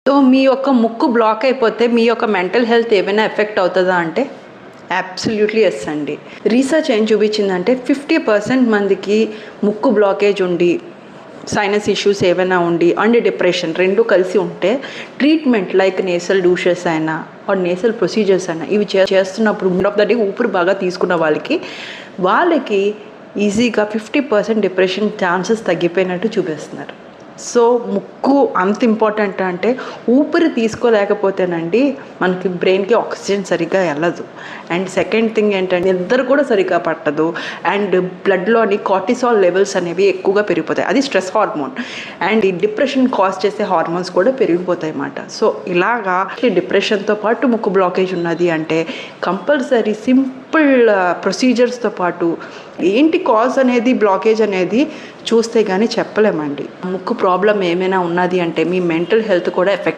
So మీ యొక్క ముక్కు black అయిపోతే మీ యొక్క మెంటల్ హెల్త్ ఏమైనా ఎఫెక్ట్ అవుతుందా అంటే అబ్సల్యూట్లీ ఎస్ అండి. రీసెర్చ్ ఏం చూపించిందంటే 50% మందికి ముక్కు బ్లాకేజ్ ఉండి సైనస్ ఇష్యూస్ ఏమైనా ఉండి అండ్ డిప్రెషన్ రెండు కలిసి ఉంటే ట్రీట్మెంట్ లైక్ నేసల్ డూషెస్ అయినా ఆర్ నేసల్ ప్రొసీజర్స్ అయినా ఇవి చేస్తున్నప్పుడు ఎండ్ ఆఫ్ ద డే ఊపిరి బాగా తీసుకున్న వాళ్ళకి ఈజీగా 50% డిప్రెషన్ ఛాన్సెస్ తగ్గిపోయినట్టు చూపిస్తున్నారు. సో ముక్కు అంత ఇంపార్టెంట్ అంటే ఊపిరి తీసుకోలేకపోతేనండి మనకి బ్రెయిన్కి ఆక్సిజన్ సరిగ్గా వెళ్ళదు. అండ్ సెకండ్ థింగ్ ఏంటంటే నిద్ర కూడా సరిగ్గా పట్టదు. అండ్ బ్లడ్లోని కార్టిసాల్ లెవెల్స్ అనేవి ఎక్కువగా పెరిగిపోతాయి. అది స్ట్రెస్ హార్మోన్. అండ్ ఈ డిప్రెషన్ కాజ్ చేసే హార్మోన్స్ కూడా పెరిగిపోతాయి అన్నమాట. సో ఇలాగా డిప్రెషన్తో పాటు ముక్కు బ్లాకేజ్ ఉన్నది అంటే కంపల్సరీ సింపుల్ ప్రొసీజర్స్తో పాటు ఏంటి కాజ్ అనేది బ్లాకేజ్ అనేది చూస్తే కానీ చెప్పలేమండి. ముక్కు ప్రాబ్లం ఏమైనా ఉన్నది అంటే మీ మెంటల్ హెల్త్ కూడా ఎఫెక్ట్